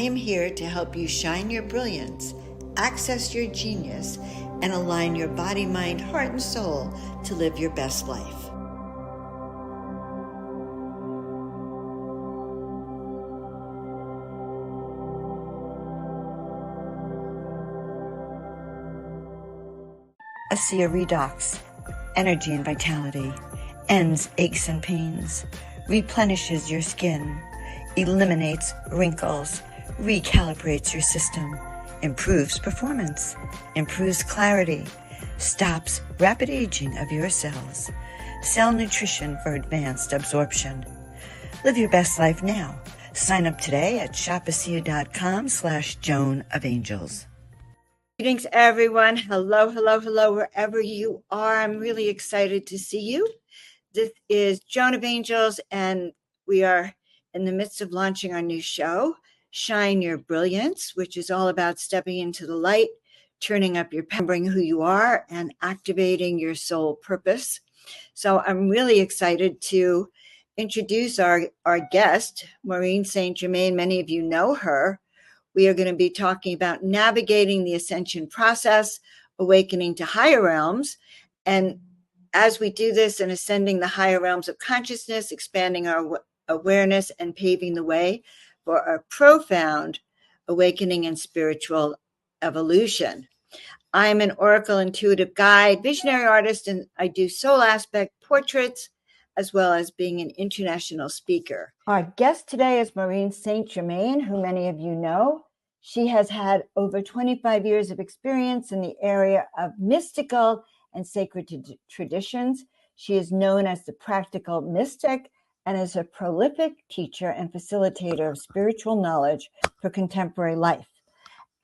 am here to help you shine your brilliance, access your genius, and align your body, mind, heart, and soul to live your best life. ASEA Redox, energy and vitality, ends aches and pains, replenishes your skin, eliminates wrinkles, recalibrates your system, improves performance, improves clarity, stops rapid aging of your cells, cell nutrition for advanced absorption. Live your best life now. Sign up today at shopasea.com/Joan of Angels. Greetings, everyone. Hello, wherever you are. I'm really excited to see you. This is Joan of Angels, and we are in the midst of launching our new show, Shine Your Brilliance, which is all about stepping into the light, turning up your power, remembering who you are, and activating your soul purpose. So I'm really excited to introduce our guest, Maureen St Germaine. Many of you know her. We are going to be talking about navigating the ascension process, awakening to higher realms. And as we do this and ascending the higher realms of consciousness, expanding our awareness and paving the way for a profound awakening and spiritual evolution. I'm an oracle intuitive guide, visionary artist, and I do soul aspect portraits, as well as being an international speaker. Our guest today is Maureen St Germaine, who many of you know. She has had over 25 years of experience in the area of mystical and sacred traditions. She is known as the practical mystic and is a prolific teacher and facilitator of spiritual knowledge for contemporary life.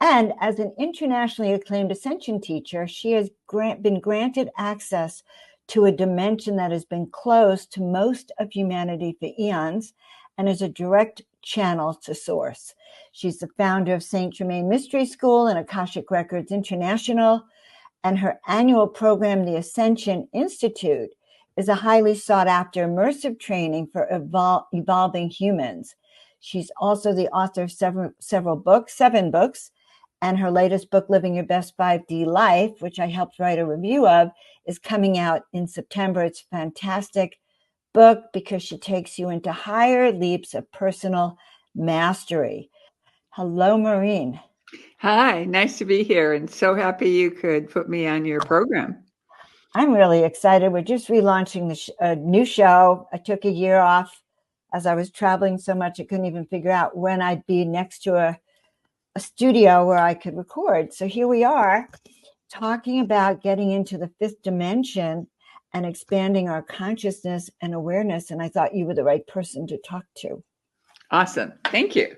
And as an internationally acclaimed ascension teacher, she has been granted access to a dimension that has been closed to most of humanity for eons and is a direct channel to source. She's the founder of St. Germain Mystery School and Akashic Records International, and her annual program, the Ascension Institute, is a highly sought after immersive training for evolving humans. She's also the author of seven books, and her latest book, Living Your Best 5D Life, which I helped write a review of, is coming out in September. It's a fantastic book because she takes you into higher leaps of personal mastery. Hello, Maureen. Hi, nice to be here, and so happy you could put me on your program. I'm really excited. We're just relaunching the new show. I took a year off as I was traveling so much I couldn't even figure out when I'd be next to a studio where I could record. So here we are talking about getting into the fifth dimension and expanding our consciousness and awareness. And I thought you were the right person to talk to. Awesome. Thank you.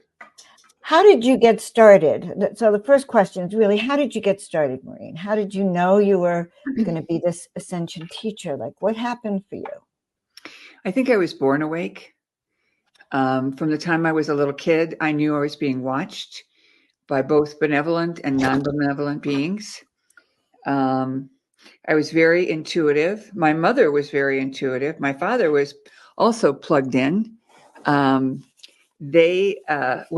How did you get started? So the first question is really, how did you get started, Maureen? How did you know you were going to be this ascension teacher? Like, what happened for you? I think I was born awake. From the time I was a little kid, I knew I was being watched by both benevolent and non-benevolent beings. I was very intuitive. My mother was very intuitive. My father was also plugged in. When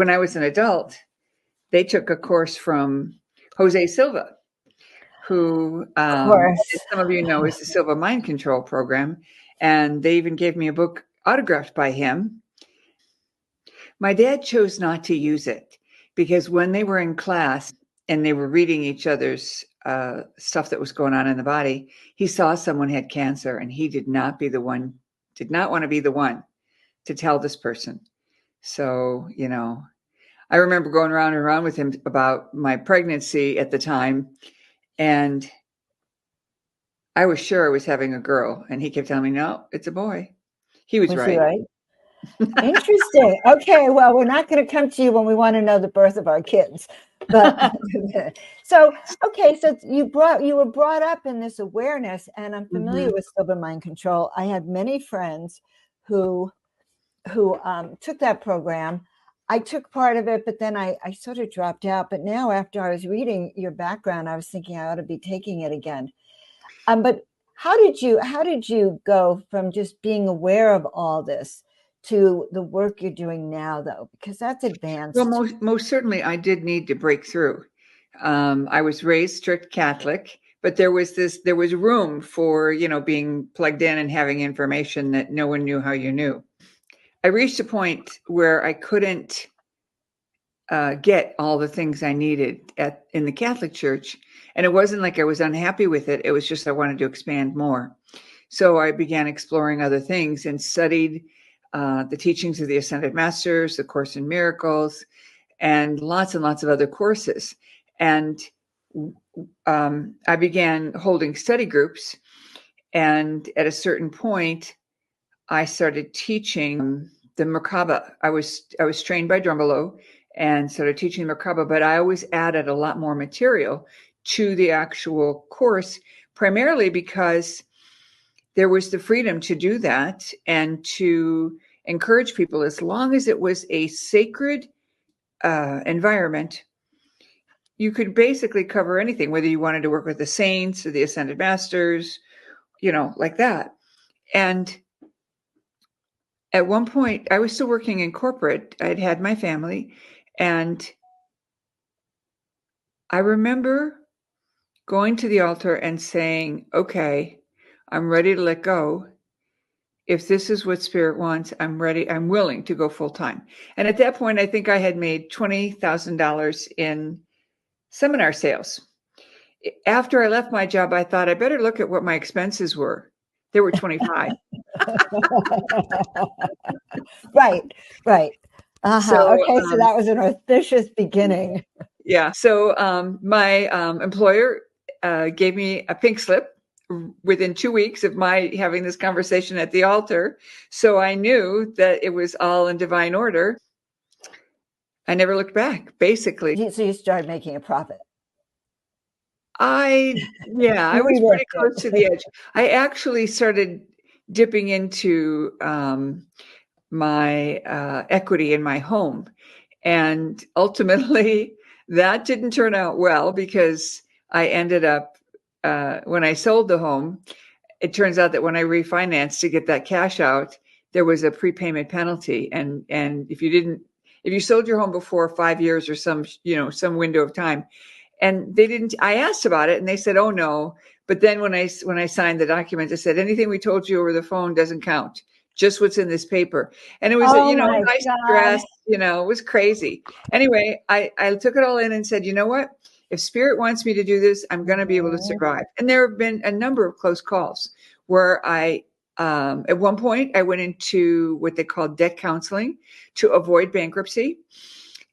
I was an adult, they took a course from Jose Silva, who, as some of you know, is the Silva Mind Control Program. And they even gave me a book autographed by him. My dad chose not to use it because when they were in class and they were reading each other's stuff that was going on in the body, he saw someone had cancer, and he did not want to be the one to tell this person. So, I remember going around and around with him about my pregnancy at the time, and I was sure I was having a girl, and he kept telling me, no, it's a boy. He was right. He right? Interesting. Okay, well, we're not going to come to you when we want to know the birth of our kids. But so you were brought up in this awareness, and I'm familiar with Silva Mind Control. I had many friends who took that program. I took part of it, but then I sort of dropped out. But now, after I was reading your background, I was thinking I ought to be taking it again. But how did you go from just being aware of all this to the work you're doing now, though, because that's advanced. Well, most certainly I did need to break through. I was raised strict Catholic, but there was room for, being plugged in and having information that no one knew how you knew. I reached a point where I couldn't get all the things I needed in the Catholic Church. And it wasn't like I was unhappy with it. It was just I wanted to expand more. So I began exploring other things and studied the teachings of the Ascended Masters, the Course in Miracles, and lots of other courses. And I began holding study groups. And at a certain point, I started teaching the Merkaba. I was trained by Drumbelow and started teaching the Merkaba, but I always added a lot more material to the actual course, primarily because there was the freedom to do that and to encourage people, as long as it was a sacred environment, you could basically cover anything, whether you wanted to work with the saints or the Ascended Masters, like that. And at one point, I was still working in corporate. I'd had my family, and I remember going to the altar and saying, okay, I'm ready to let go. If this is what Spirit wants, I'm ready. I'm willing to go full time. And at that point, I think I had made $20,000 in seminar sales. After I left my job, I thought I better look at what my expenses were. They were 25. Right. So, okay, so that was an auspicious beginning. Yeah. So my employer gave me a pink slip within 2 weeks of my having this conversation at the altar. So I knew that it was all in divine order. I never looked back, basically. So you started making a profit. I was pretty close to the edge. I actually started dipping into my equity in my home. And ultimately, that didn't turn out well, because I ended up, when I sold the home, it turns out that when I refinanced to get that cash out, there was a prepayment penalty. And if you sold your home before 5 years or some window of time, and I asked about it and they said, oh no. But then when I signed the document, it said, anything we told you over the phone doesn't count. Just what's in this paper. And it was, a nice dress, it was crazy. Anyway, I took it all in and said, you know what? If Spirit wants me to do this, I'm going to be able to survive. And there have been a number of close calls where at one point, I went into what they call debt counseling to avoid bankruptcy.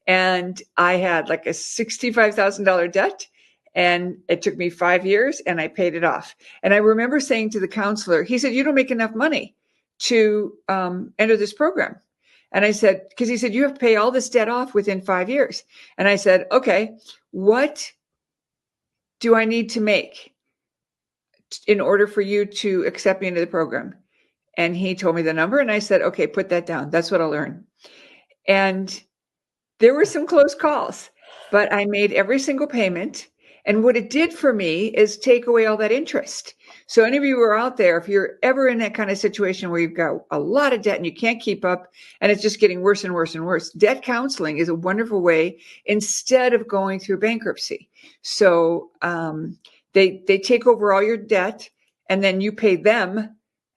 And I had like a $65,000 debt, and it took me 5 years and I paid it off. And I remember saying to the counselor, he said, you don't make enough money to enter this program. And I said, because he said, you have to pay all this debt off within 5 years. And I said, okay, what do I need to make in order for you to accept me into the program? And he told me the number, and I said, okay, put that down. That's what I'll earn. And there were some close calls, but I made every single payment. And what it did for me is take away all that interest. So any of you who are out there, if you're ever in that kind of situation where you've got a lot of debt and you can't keep up and it's just getting worse and worse and worse, debt counseling is a wonderful way instead of going through bankruptcy. So they take over all your debt, and then you pay them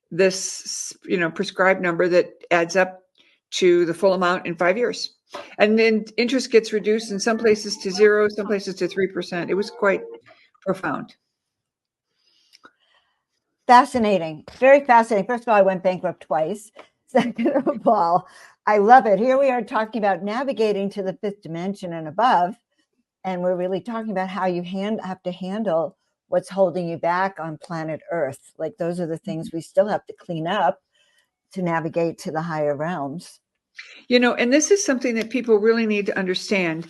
this prescribed number that adds up to the full amount in 5 years. And then interest gets reduced in some places to 0, some places to 3%. It was quite profound. Fascinating. Very fascinating. First of all, I went bankrupt twice. Second of all, I love it. Here we are talking about navigating to the 5th dimension and above. And we're really talking about how you have to handle what's holding you back on planet Earth. Like, those are the things we still have to clean up to navigate to the higher realms. And this is something that people really need to understand,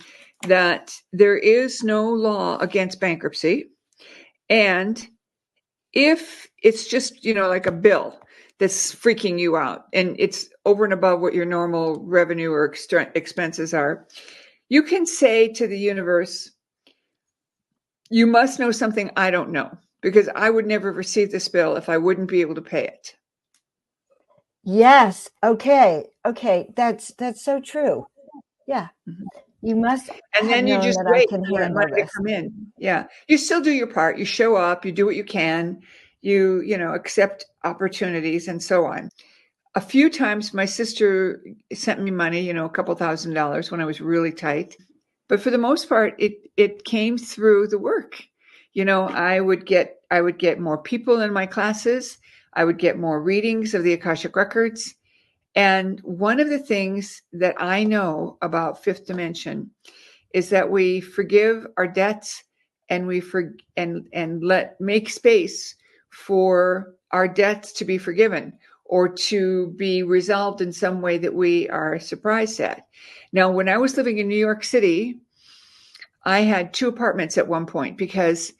that there is no law against bankruptcy. And if it's just, like a bill that's freaking you out and it's over and above what your normal revenue or expenses are, you can say to the universe, you must know something I don't know, because I would never receive this bill if I wouldn't be able to pay it. Yes. Okay. That's so true. Yeah. Mhm. You must And have then you known just that I wait can for that handle money to this. come in. Yeah. You still do your part. You show up, you do what you can, you know, accept opportunities and so on. A few times my sister sent me money, you know, a couple $1,000s when I was really tight. But for the most part, it came through the work. You know, I would get more people in my classes. I would get more readings of the Akashic records. And one of the things that I know about fifth dimension is that we forgive our debts, and and let make space for our debts to be forgiven or to be resolved in some way that we are surprised at. Now, when I was living in New York City, I had two apartments at one point because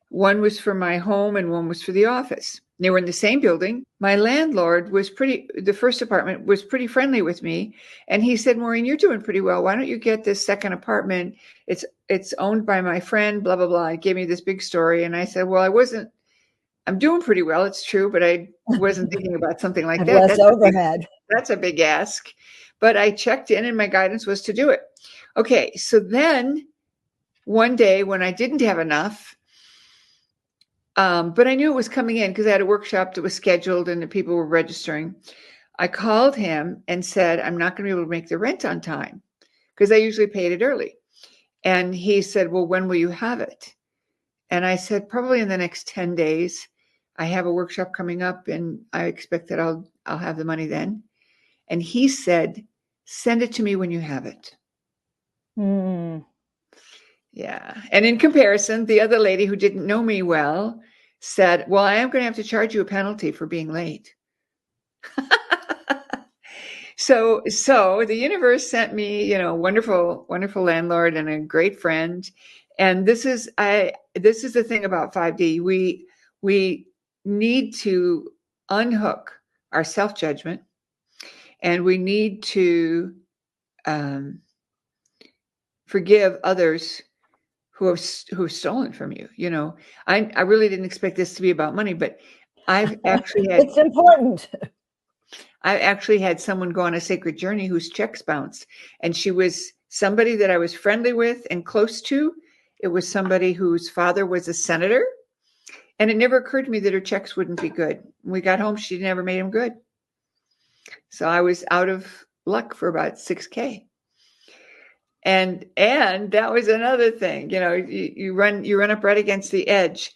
one was for my home and one was for the office. They were in the same building. My landlord was the first apartment was pretty friendly with me. And he said, Maureen, you're doing pretty well. Why don't you get this second apartment? It's owned by my friend, blah, blah, blah. He gave me this big story. And I said, well, I'm doing pretty well. It's true, but I wasn't thinking about something like Have that. less overhead. That's a big ask. But I checked in and my guidance was to do it. Okay. So then one day when I didn't have enough, but I knew it was coming in because I had a workshop that was scheduled and the people were registering. I called him and said, I'm not going to be able to make the rent on time because I usually paid it early. And he said, well, when will you have it? And I said, probably in the next 10 days. I have a workshop coming up and I expect that I'll have the money then. And he said, send it to me when you have it. Mm. Yeah. And in comparison, the other lady who didn't know me well said, well, I am going to have to charge you a penalty for being late. So the universe sent me, you know, wonderful, wonderful landlord and a great friend. And this is the thing about 5D. We need to unhook our self-judgment, and we need to um, forgive others who've stolen from you. You know, I really didn't expect this to be about money, but It's important. I actually had someone go on a sacred journey whose checks bounced, and she was somebody that I was friendly with and close to. It was somebody whose father was a senator, and it never occurred to me that her checks wouldn't be good. When we got home, she never made them good. So I was out of luck for about $6,000. And that was another thing, you know, you run up right against the edge.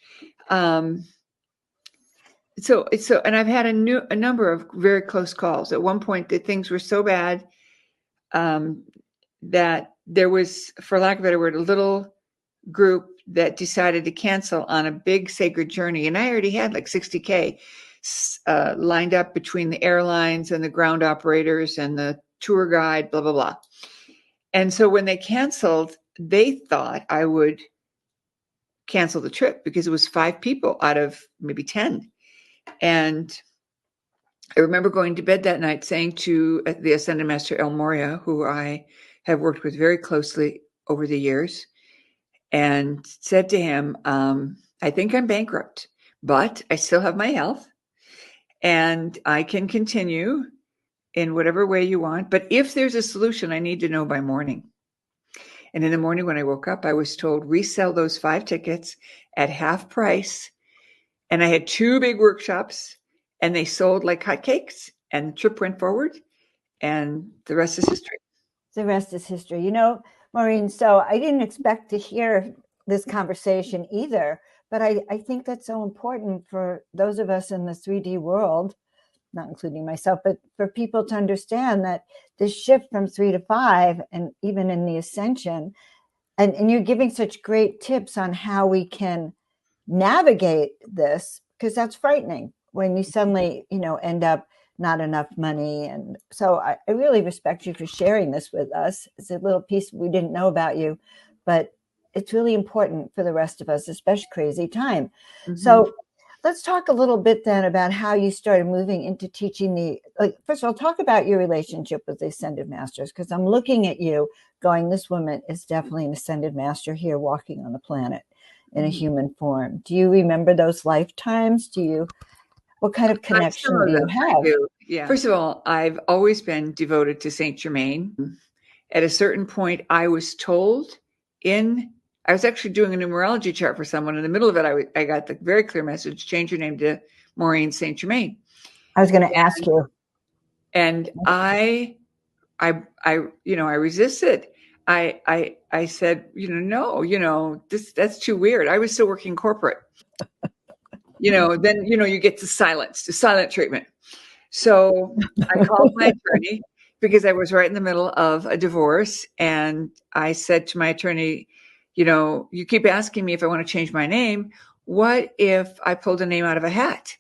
So and I've had a number of very close calls. At one point, that things were so bad that there was, for lack of a better word, a little group that decided to cancel on a big sacred journey, and I already had like $60,000 lined up between the airlines and the ground operators and the tour guide, blah blah blah. And so when they canceled, they thought I would cancel the trip because it was 5 people out of maybe 10. And I remember going to bed that night saying to the Ascended Master El Moria, who I have worked with very closely over the years, and said to him, I think I'm bankrupt, but I still have my health and I can continue in whatever way you want. But if there's a solution, I need to know by morning. And in the morning when I woke up, I was told, resell those 5 tickets at half price. And I had 2 big workshops and they sold like hotcakes, and the trip went forward, and the rest is history. The rest is history. You know, Maureen, so I didn't expect to hear this conversation either, but I think that's so important for those of us in the 3D world, not including myself, but for people to understand that this shift from 3 to 5, and even in the Ascension, and you're giving such great tips on how we can navigate this, because that's frightening when you suddenly, you know, end up not enough money. And so I really respect you for sharing this with us. It's a little piece we didn't know about you, but it's really important for the rest of us, especially crazy time. Mm-hmm. So let's talk a little bit then about how you started moving into teaching first of all, talk about your relationship with the Ascended Masters, because I'm looking at you going, this woman is definitely an Ascended Master here walking on the planet in a human form. Do you remember those lifetimes? What kind of Some connection of do you them I have? do. Yeah. First of all, I've always been devoted to St. Germain. At a certain point, I was told I was actually doing a numerology chart for someone. In the middle of it, I got the very clear message, change your name to Maureen St Germaine. I was going to ask you. And I resisted. I said, no, that's too weird. I was still working corporate. Then, you get the silent treatment. So I called my attorney because I was right in the middle of a divorce. And I said to my attorney, you keep asking me if I want to change my name. What if I pulled a name out of a hat?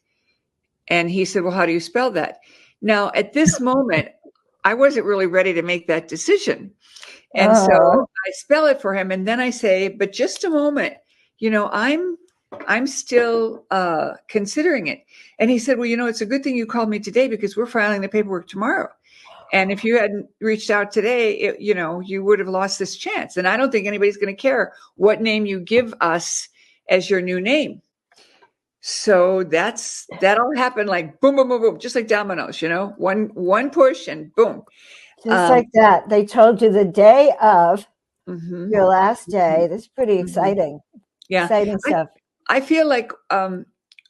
And he said, well, how do you spell that? Now, at this moment, I wasn't really ready to make that decision. And so I spell it for him. And then I say, but just a moment, I'm still considering it. And he said, well, it's a good thing you called me today because we're filing the paperwork tomorrow. And if you hadn't reached out today, you would have lost this chance. And I don't think anybody's going to care what name you give us as your new name. So that all happened like boom, boom, boom, boom, just like dominoes, one push and boom. Just like that. They told you the day of your last day. That's pretty exciting. Yeah. Exciting stuff. I feel like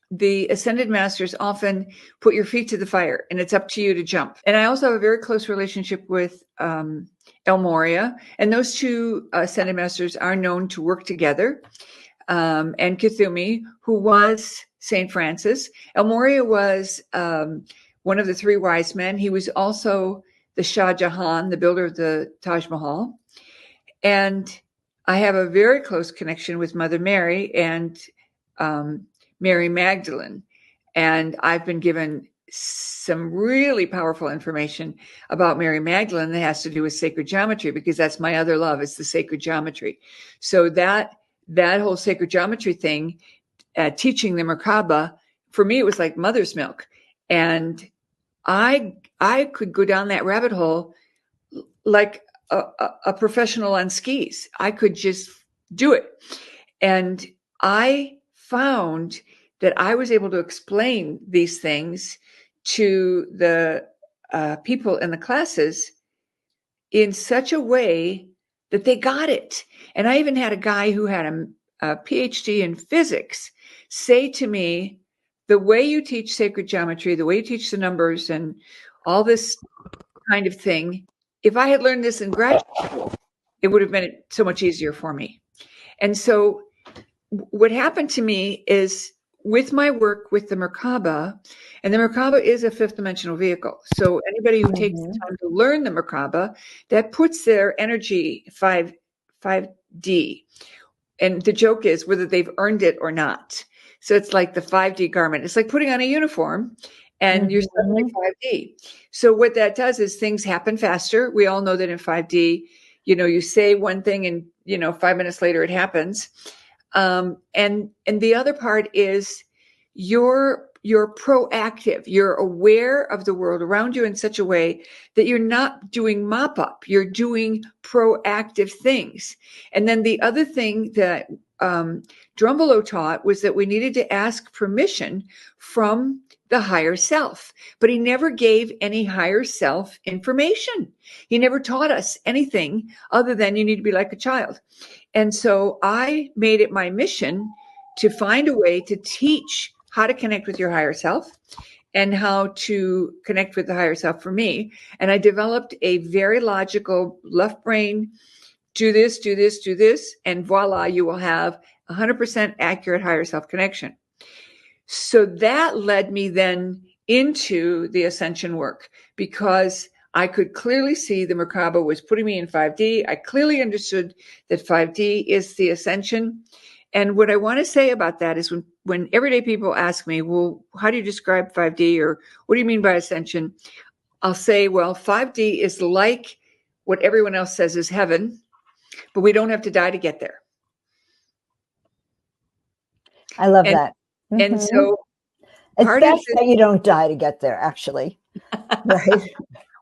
the ascended masters often put your feet to the fire and it's up to you to jump. And I also have a very close relationship with El Moria. And those two ascended masters are known to work together. And Kuthumi, who was St. Francis. El Moria was one of the three wise men. He was also the Shah Jahan, the builder of the Taj Mahal. And I have a very close connection with Mother Mary and Mary Magdalene. And I've been given some really powerful information about Mary Magdalene that has to do with sacred geometry, because that's my other love, is the sacred geometry. So that whole sacred geometry thing, teaching the Merkaba, for me, it was like mother's milk. And I could go down that rabbit hole like a professional on skis. I could just do it. And I found that I was able to explain these things to the people in the classes in such a way that they got it. And I even had a guy who had a PhD in physics say to me, the way you teach sacred geometry, the way you teach the numbers and all this kind of thing, if I had learned this in graduate school, it would have been so much easier for me. And so what happened to me is, with my work with the Merkaba, and the Merkaba is a fifth dimensional vehicle. So anybody who takes the time to learn the Merkaba, that puts their energy 5D. And the joke is whether they've earned it or not. So it's like the 5D garment. It's like putting on a uniform and you're suddenly 5D. So what that does is things happen faster. We all know that in 5D, you say one thing and, 5 minutes later it happens. And the other part is you're proactive. You're aware of the world around you in such a way that you're not doing mop up. You're doing proactive things. And then the other thing that Drumbolo taught was that we needed to ask permission from the higher self, but he never gave any higher self information. He never taught us anything other than you need to be like a child. And so I made it my mission to find a way to teach how to connect with your higher self and how to connect with the higher self for me. And I developed a very logical left brain, do this, do this, do this, and voila, you will have 100% accurate higher self connection. So that led me then into the ascension work, because I could clearly see the Merkaba was putting me in 5D. I clearly understood that 5D is the ascension. And what I want to say about that is when everyday people ask me, well, how do you describe 5D, or what do you mean by ascension? I'll say, well, 5D is like what everyone else says is heaven, but we don't have to die to get there. I love that. And so it's best that you don't die to get there, actually. Right.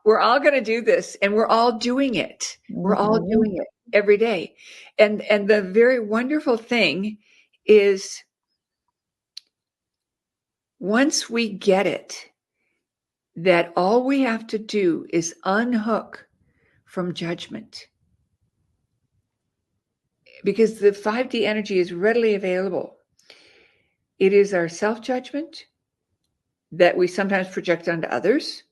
We're all going to do this, and we're all doing it. We're all doing it every day. And the very wonderful thing is once we get it, that all we have to do is unhook from judgment, because the 5D energy is readily available. It is our self-judgment that we sometimes project onto others,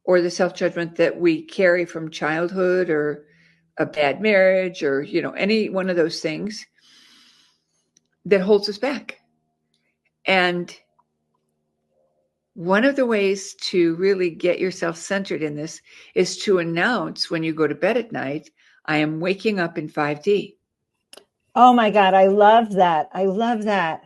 or the self-judgment that we carry from childhood or a bad marriage, or, any one of those things that holds us back. And one of the ways to really get yourself centered in this is to announce when you go to bed at night, I am waking up in 5D. Oh my God, I love that. I love that.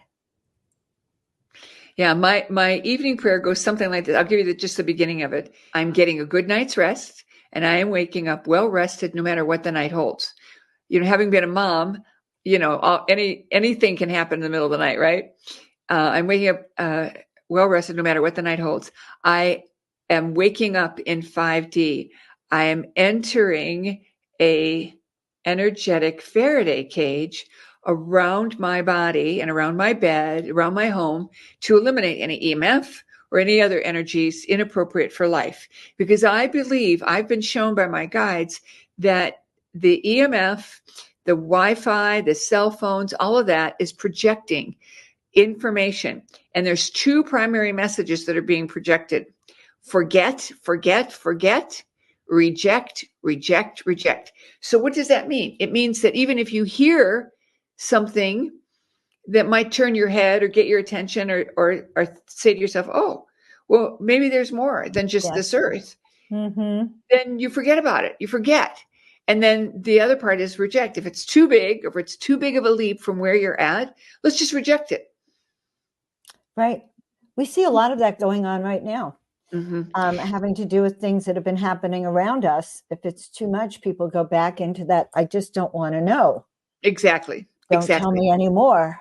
Yeah, my evening prayer goes something like this. I'll give you just the beginning of it. I'm getting a good night's rest, and I am waking up well rested no matter what the night holds. Having been a mom, anything can happen in the middle of the night, right? I'm waking up well rested no matter what the night holds. I am waking up in 5D. I am entering a energetic Faraday cage around my body and around my bed, around my home, to eliminate any EMF or any other energies inappropriate for life. Because I believe, I've been shown by my guides, that the EMF, the Wi-Fi, the cell phones, all of that is projecting information. And there's two primary messages that are being projected: forget, forget, forget, reject, reject, reject. So what does that mean? It means that even if you hear something that might turn your head or get your attention, or say to yourself, oh, well, maybe there's more than just this earth, then you forget about it. You forget. And then the other part is reject. If it's too big, or if it's too big of a leap from where you're at, let's just reject it. Right. We see a lot of that going on right now, having to do with things that have been happening around us. If it's too much, people go back into that, I just don't want to know. Exactly. Don't tell me anymore.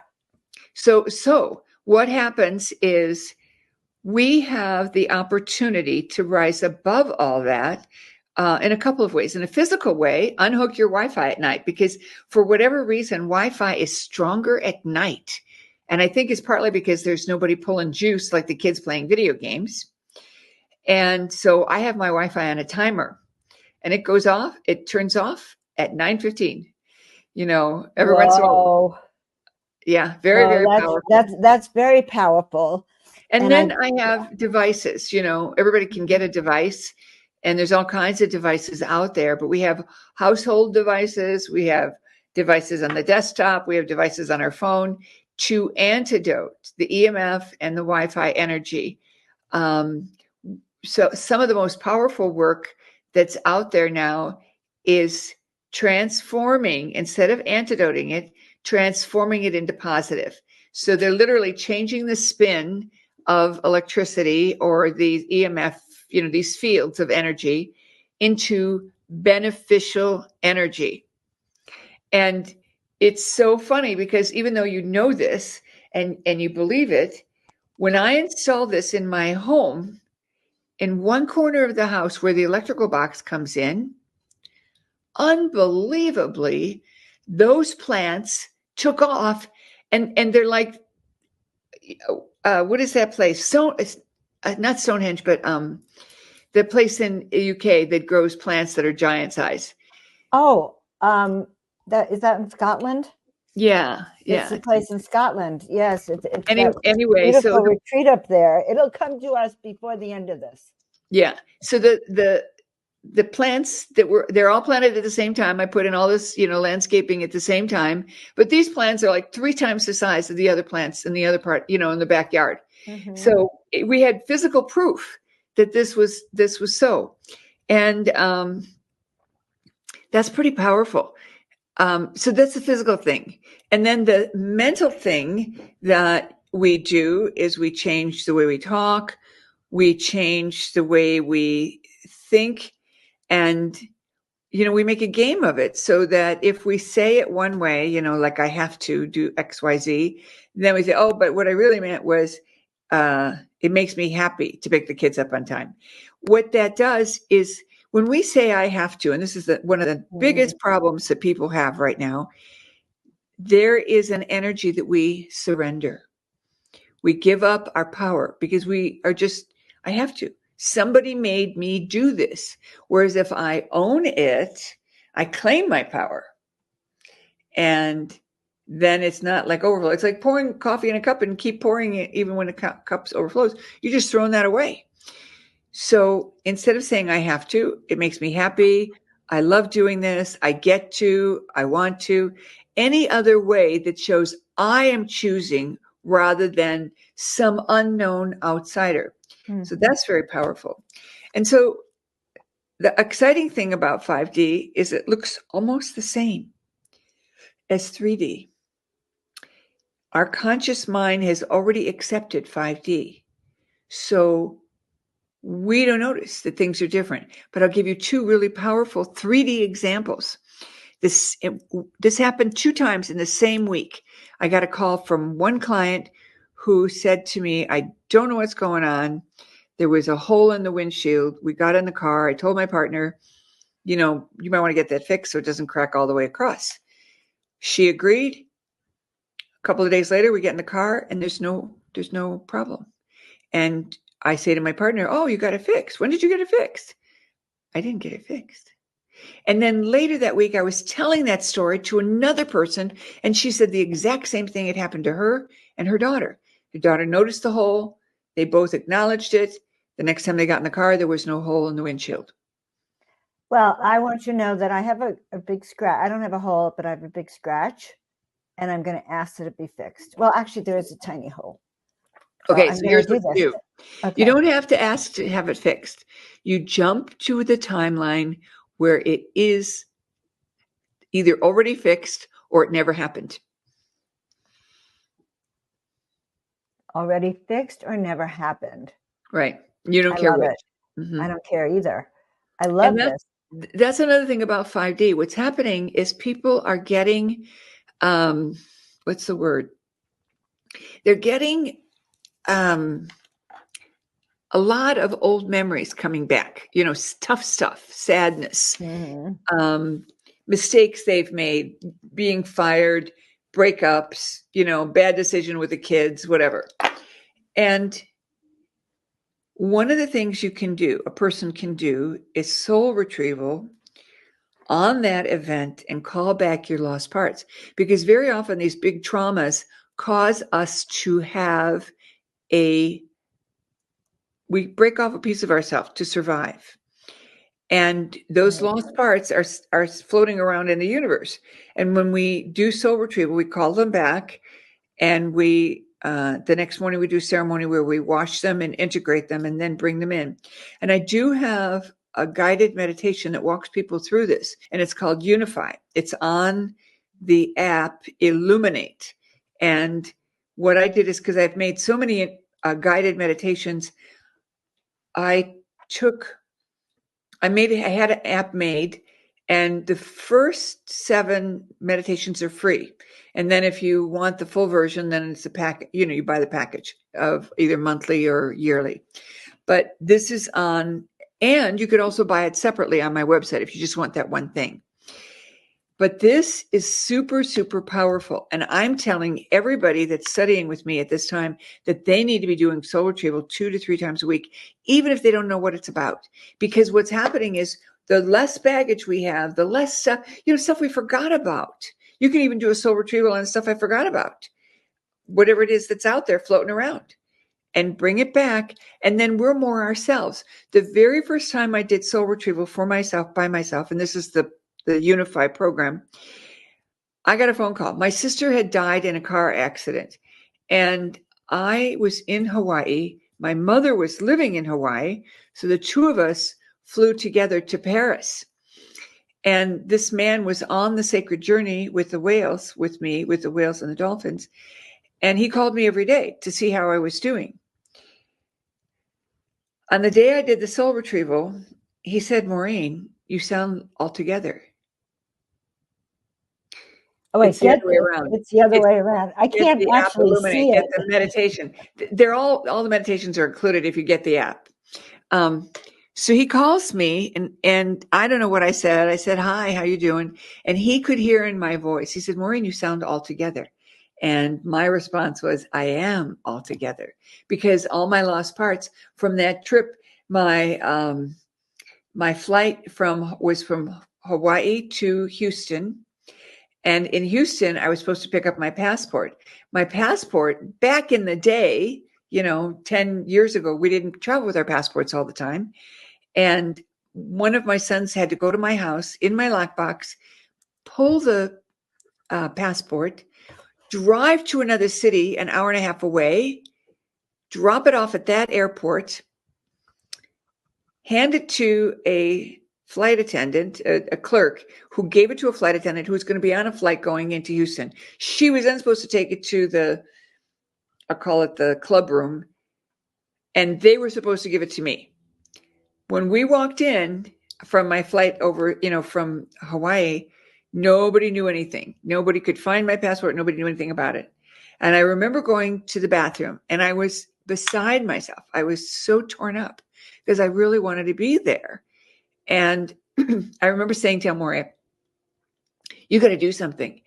So what happens is we have the opportunity to rise above all that in a couple of ways. In a physical way, unhook your Wi-Fi at night, because for whatever reason, Wi-Fi is stronger at night. And I think it's partly because there's nobody pulling juice like the kids playing video games. And so I have my Wi-Fi on a timer, and it goes off, it turns off at 9:15. Every once in a while. Yeah, very, very powerful. That's very powerful. And then I have devices, everybody can get a device, and there's all kinds of devices out there, but we have household devices, we have devices on the desktop, we have devices on our phone to antidote the EMF and the Wi-Fi energy. So some of the most powerful work that's out there now is transforming, instead of antidoting it, transforming it into positive. So they're literally changing the spin of electricity or the EMF, these fields of energy, into beneficial energy. And it's so funny, because even though you know this and you believe it, when I install this in my home, in one corner of the house where the electrical box comes in, unbelievably, those plants took off, and they're like, what is that place? So it's not Stonehenge, but the place in the UK that grows plants that are giant size. Oh, is that in Scotland? Yeah. It's a place in Scotland. Yes. It's anyway, beautiful retreat up there. It'll come to us before the end of this. Yeah. So the plants they're all planted at the same time. I put in all this, landscaping at the same time, but these plants are like 3 times the size of the other plants in the other part, in the backyard. So we had physical proof that this was so, and that's pretty powerful. So that's the physical thing. And then the mental thing that we do is we change the way we talk, we change the way we think, and, we make a game of it, so that if we say it one way, like I have to do X, Y, Z, then we say, oh, but what I really meant was, it makes me happy to pick the kids up on time. What that does is, when we say I have to, and this is one of the biggest problems that people have right now, there is an energy that we surrender. We give up our power because we are just, I have to. Somebody made me do this. Whereas if I own it, I claim my power. And then it's not like overflow. It's like pouring coffee in a cup and keep pouring it even when the cup overflows. You're just throwing that away. So instead of saying I have to, it makes me happy. I love doing this. I get to, I want to. Any other way that shows I am choosing rather than some unknown outsider. Mm-hmm. So that's very powerful. And so the exciting thing about 5D is it looks almost the same as 3D. Our conscious mind has already accepted 5D. So we don't notice that things are different. But I'll give you two really powerful 3D examples. This happened 2 times in the same week. I got a call from one client who said to me, I don't know what's going on. There was a hole in the windshield. We got in the car. I told my partner, you might want to get that fixed so it doesn't crack all the way across. She agreed. A couple of days later, we get in the car and there's no problem. And I say to my partner, oh, you got it fixed. When did you get it fixed? I didn't get it fixed. And then later that week, I was telling that story to another person, and she said the exact same thing had happened to her and her daughter. Her daughter noticed the hole. They both acknowledged it. The next time they got in the car, there was no hole in the windshield. Well, I want you to know that I have a big scratch. I don't have a hole, but I have a big scratch, and I'm going to ask that it be fixed. Well, actually, there is a tiny hole. Okay, so here's what you do. Okay. You don't have to ask to have it fixed. You jump to the timeline where it is either already fixed or it never happened. Already fixed or never happened. Right. You don't care which. Mm-hmm. I don't care either. I love this. That's another thing about 5D. What's happening is people are getting, what's the word? They're getting a lot of old memories coming back, tough stuff, sadness, mistakes they've made, being fired, breakups, bad decision with the kids, whatever. And one of the things a person can do is soul retrieval on that event and call back your lost parts. Because very often these big traumas cause us to have we break off a piece of ourselves to survive. And those lost parts are floating around in the universe. And when we do soul retrieval, we call them back, and we the next morning we do a ceremony where we wash them and integrate them and then bring them in. And I do have a guided meditation that walks people through this, and it's called Unify. It's on the app Illuminate. And what I did is, because I've made so many guided meditations, I had an app made, and the first 7 meditations are free. And then if you want the full version, then it's a pack, you buy the package of either monthly or yearly. But this is and you could also buy it separately on my website if you just want that one thing. But this is super, super powerful. And I'm telling everybody that's studying with me at this time that they need to be doing soul retrieval 2 to 3 times a week, even if they don't know what it's about. Because what's happening is the less baggage we have, the less stuff, stuff we forgot about. You can even do a soul retrieval on stuff I forgot about. Whatever it is that's out there floating around. And bring it back. And then we're more ourselves. The very first time I did soul retrieval for myself, by myself, and this is the Unify program, I got a phone call. My sister had died in a car accident, and I was in Hawaii. My mother was living in Hawaii. So the two of us flew together to Paris. And this man was on the sacred journey with the whales, with me, with the whales and the dolphins. And he called me every day to see how I was doing. On the day I did the soul retrieval, he said, Maureen, you sound all together. Oh, it's the other way around. It's the other way around. I can't actually see it. Get the meditation. All the meditations are included if you get the app. So he calls me, and I don't know what I said. I said, hi, how you doing? And he could hear in my voice. He said, Maureen, you sound all together. And my response was, I am all together, because all my lost parts from that trip, my flight was from Hawaii to Houston. And in Houston, I was supposed to pick up my passport. My passport, back in the day, 10 years ago, we didn't travel with our passports all the time. And one of my sons had to go to my house in my lockbox, pull the passport, drive to another city an hour and a half away, drop it off at that airport, hand it to a flight attendant, a clerk, who gave it to a flight attendant who was going to be on a flight going into Houston. She was then supposed to take it to I'll call it the club room, and they were supposed to give it to me. When we walked in from my flight over, from Hawaii, nobody knew anything. Nobody could find my passport. Nobody knew anything about it. And I remember going to the bathroom, and I was beside myself. I was so torn up because I really wanted to be there. And I remember saying to Elmore, you got to do something.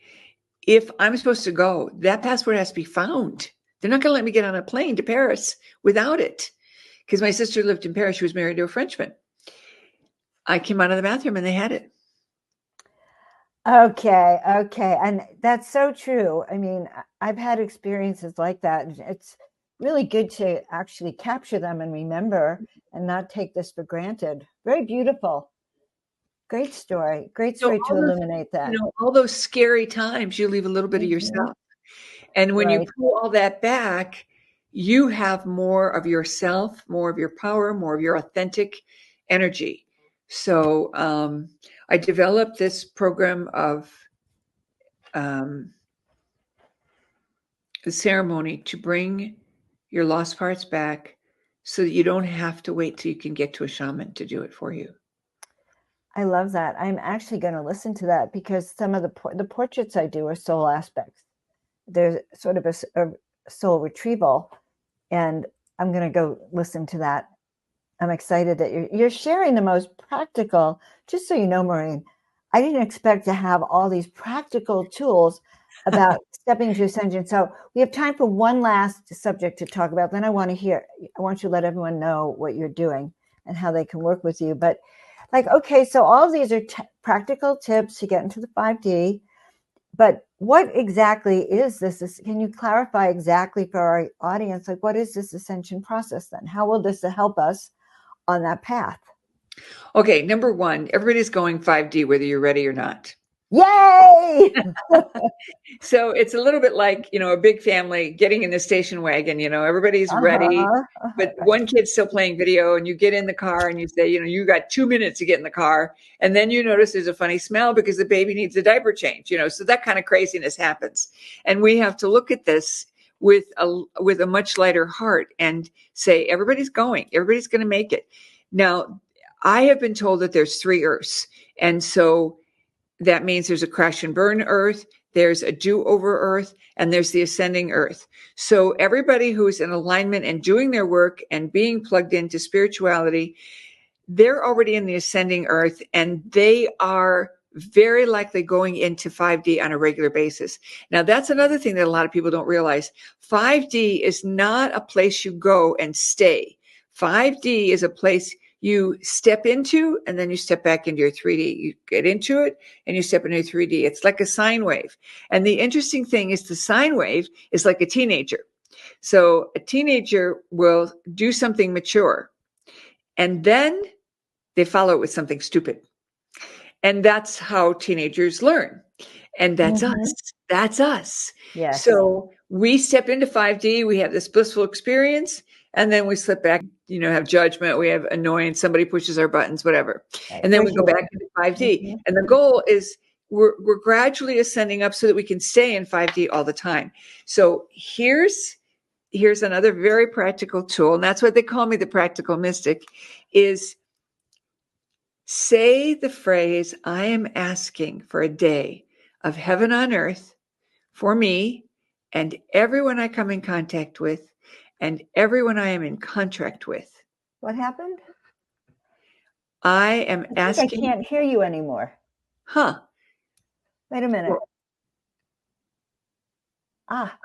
If I'm supposed to go, that passport has to be found. They're not going to let me get on a plane to Paris without it. Because my sister lived in Paris. She was married to a Frenchman. I came out of the bathroom and they had it. Okay. And that's so true. I mean, I've had experiences like that. It's really good to actually capture them and remember and not take this for granted. Very beautiful. Great story. Great story to illuminate that. All those scary times, you leave a little bit of yourself. And when you pull all that back, you have more of yourself, more of your power, more of your authentic energy. So I developed this program of the ceremony to bring your lost parts back so that you don't have to wait till you can get to a shaman to do it for you. I love that. I'm actually going to listen to that because some of the portraits I do are soul aspects. There's sort of a soul retrieval, and I'm going to go listen to that. I'm excited that you're sharing the most practical. Just so you know, Maureen, I didn't expect to have all these practical tools about stepping to ascension. So we have time for one last subject to talk about. Then I want you to let everyone know what you're doing and how they can work with you. But okay, so all of these are practical tips to get into the 5D. But what exactly is this? Can you clarify exactly for our audience, what is this ascension process then? How will this help us on that path? Okay, number one, everybody's going 5D, whether you're ready or not. Yay! So it's a little bit like, a big family getting in the station wagon, everybody's ready, but one kid's still playing video, and you get in the car and you say, you got 2 minutes to get in the car. And then you notice there's a funny smell because the baby needs a diaper change, so that kind of craziness happens. And we have to look at this with a much lighter heart and say, everybody's going to make it. Now, I have been told that there's 3 Earths. And so that means there's a crash and burn Earth, there's a do-over Earth, and there's the ascending Earth. So everybody who's in alignment and doing their work and being plugged into spirituality, they're already in the ascending Earth, and they are very likely going into 5D on a regular basis. Now, that's another thing that a lot of people don't realize. 5D is not a place you go and stay. 5D is a place you step into, and then you step back into your 3D. You get into it, and you step into 3D. It's like a sine wave. And the interesting thing is the sine wave is like a teenager. So a teenager will do something mature, and then they follow it with something stupid. And that's how teenagers learn. And that's us. That's us. Yes. So we step into 5D, we have this blissful experience, and then we slip back, have judgment, we have annoyance, somebody pushes our buttons, whatever. Right. And then we go back into 5D. And the goal is we're gradually ascending up so that we can stay in 5D all the time. So here's another very practical tool, and that's what they call me, the practical mystic, is say the phrase, I am asking for a day of heaven on earth for me and everyone I come in contact with and everyone I am in contract with. What happened? I am asking. I can't hear you anymore. Huh. Wait a minute. Ah,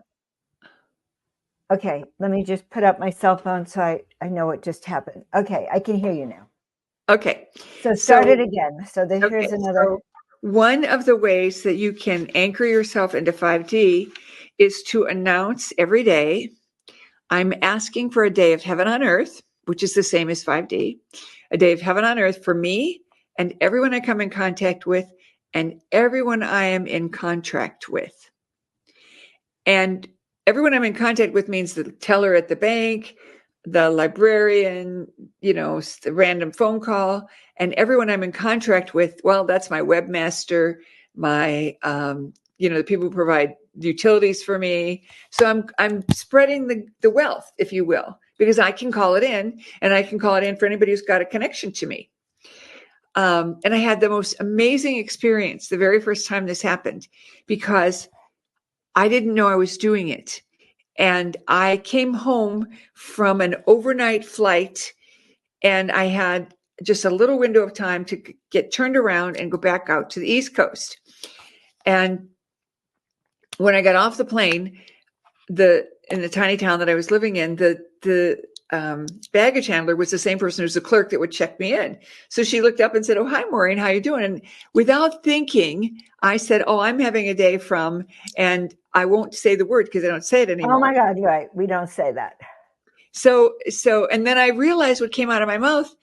okay. Let me just put up my cell phone so I know what just happened. Okay, I can hear you now. Okay. So start it again. So Okay. here's another. So one of the ways that you can anchor yourself into 5D is to announce every day, I'm asking for a day of heaven on earth, which is the same as 5D, a day of heaven on earth for me and everyone I come in contact with and everyone I am in contract with. And everyone I'm in contact with means the teller at the bank, the librarian, the random phone call, and everyone I'm in contract with. Well, that's my webmaster, my, the people who provide utilities for me. So I'm spreading the wealth, if you will, because I can call it in, and I can call it in for anybody who's got a connection to me. And I had the most amazing experience the very first time this happened, because I didn't know I was doing it. And I came home from an overnight flight, and I had just a little window of time to get turned around and go back out to the East Coast. And when I got off the plane, in the tiny town that I was living in, the baggage handler was the same person who's the clerk that would check me in. So she looked up and said, "Oh, hi, Maureen, how you doing?" And without thinking, I said, "Oh, I'm having a day from," and I won't say the word because I don't say it anymore. Oh my God, you're right. We don't say that. So, and then I realized what came out of my mouth.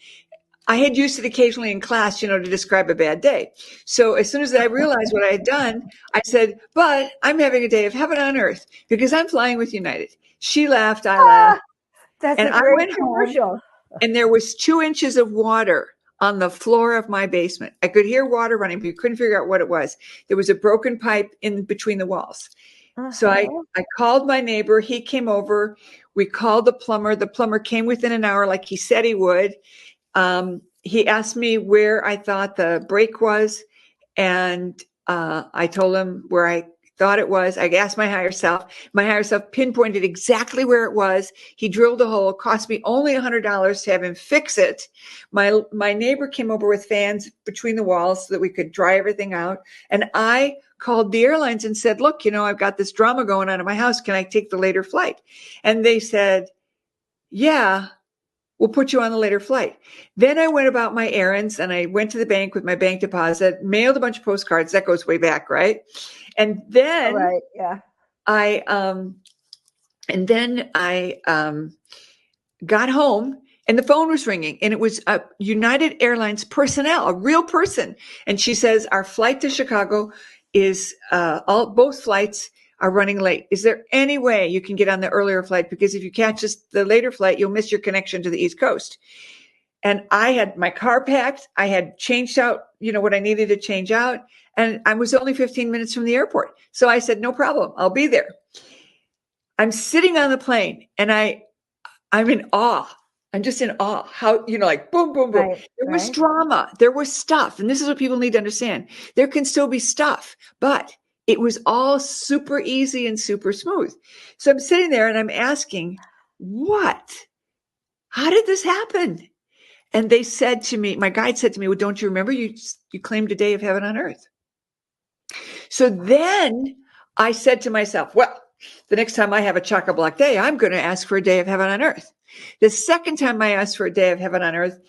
I had used it occasionally in class, to describe a bad day. So as soon as I realized what I had done, I said, "But I'm having a day of heaven on earth because I'm flying with United." She laughed, I laughed. That's And a I great went home, commercial. and there was 2 inches of water on the floor of my basement. I could hear water running, but you couldn't figure out what it was. There was a broken pipe in between the walls. So I called my neighbor. He came over. We called the plumber. The plumber came within an hour like he said he would. He asked me where I thought the break was, and I told him where I thought it was. I asked my higher self. My higher self pinpointed exactly where it was. He drilled a hole. It cost me only $100 to have him fix it. My neighbor came over with fans between the walls so that we could dry everything out. And I called the airlines and said, "Look, I've got this drama going on in my house. Can I take the later flight?" And they said, "Yeah, we'll put you on the later flight." Then I went about my errands, and I went to the bank with my bank deposit, mailed a bunch of postcards. That goes way back, right? And then I got home, and the phone was ringing, and it was a United Airlines personnel, a real person. And she says, "Our flight to Chicago is both flights are running late. Is there any way you can get on the earlier flight? Because if you catch the later flight, you'll miss your connection to the East Coast." And I had my car packed. I had changed out, what I needed to change out. And I was only 15 minutes from the airport. So I said, "No problem. I'll be there." I'm sitting on the plane, and I'm in awe. I'm just in awe. How, like boom, boom, boom. There was drama. There was stuff. And this is what people need to understand. There can still be stuff, but it was all super easy and super smooth. So I'm sitting there and I'm asking, how did this happen? And they said to me, my guide said to me, "Well, don't you remember you claimed a day of heaven on earth?" So then I said to myself, well, the next time I have a chock-a-block day, I'm going to ask for a day of heaven on earth. The second time I asked for a day of heaven on earth,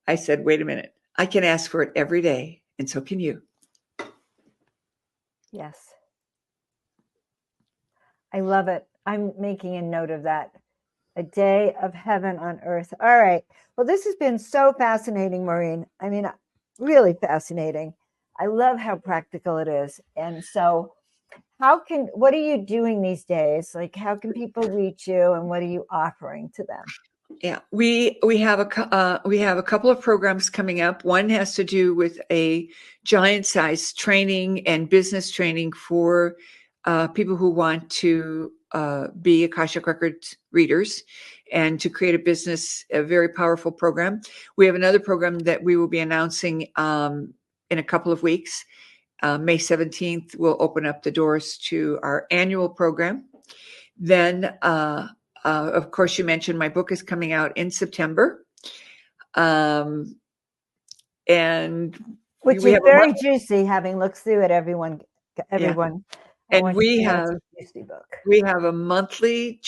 I said, wait a minute, I can ask for it every day, and so can you. Yes. I love it. I'm making a note of that. A day of heaven on earth. All right. Well, this has been so fascinating, Maureen. I mean, really fascinating. I love how practical it is. And so what are you doing these days? Like, how can people reach you, and what are you offering to them? Yeah, we have a couple of programs coming up. One has to do with a giant size training and business training for people who want to be Akashic Records readers and to create a business, a very powerful program. We have another program that we will be announcing in a couple of weeks. May 17th, we'll open up the doors to our annual program. Then, of course, you mentioned my book is coming out in September. And which is very juicy, having looked through it, everyone. And we That's have a juicy book. we have a monthly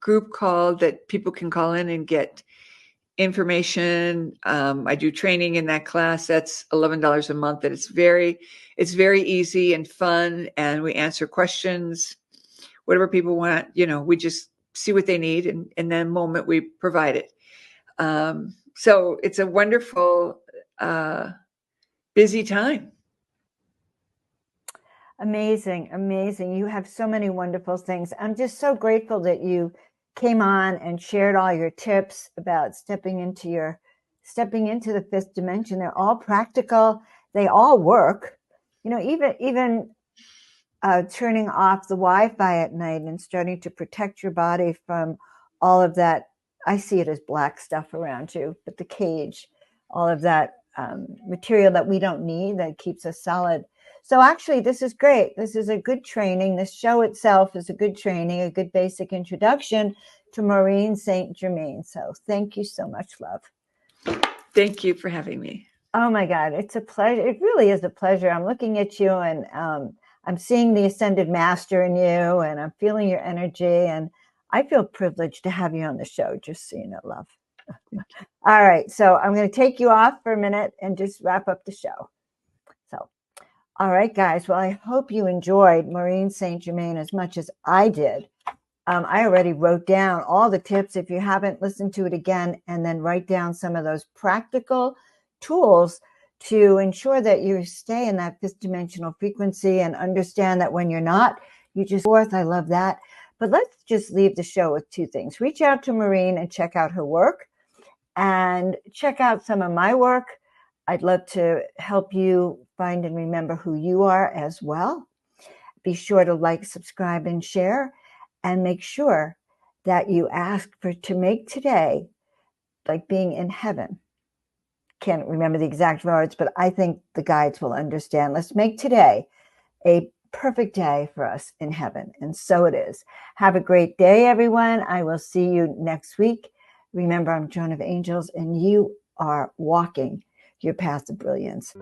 group call that people can call in and get information. I do training in that class. That's $11 a month. And it's very easy and fun. And we answer questions, whatever people want. We just see what they need, and in that moment we provide it. So it's a wonderful, busy time. Amazing, amazing. You have so many wonderful things. I'm just so grateful that you came on and shared all your tips about stepping into the fifth dimension. They're all practical. They all work. Even turning off the Wi-Fi at night and starting to protect your body from all of that. I see it as black stuff around you, but the cage, all of that material that we don't need that keeps us solid. So actually, this is great. This is a good training. This show itself is a good training, a good basic introduction to Maureen St Germaine. So thank you so much, love. Thank you for having me. Oh my God, it's a pleasure. It really is a pleasure. I'm looking at you and I'm seeing the Ascended Master in you, and I'm feeling your energy, and I feel privileged to have you on the show, just so you know, love. All right, so I'm going to take you off for a minute and just wrap up the show. So, all right, guys. Well, I hope you enjoyed Maureen St Germaine as much as I did. I already wrote down all the tips. If you haven't listened to it again, and then write down some of those practical tools to ensure that you stay in that fifth dimensional frequency and understand that when you're not, you just fourth. I love that. But let's just leave the show with two things. Reach out to Maureen and check out her work, and check out some of my work. I'd love to help you find and remember who you are as well. Be sure to like, subscribe, and share, and make sure that you ask to make today like being in heaven. Can't remember the exact words, but I think the guides will understand. Let's make today a perfect day for us in heaven. And so it is. Have a great day, everyone. I will see you next week. Remember, I'm Joan of Angels, and you are walking your path of brilliance.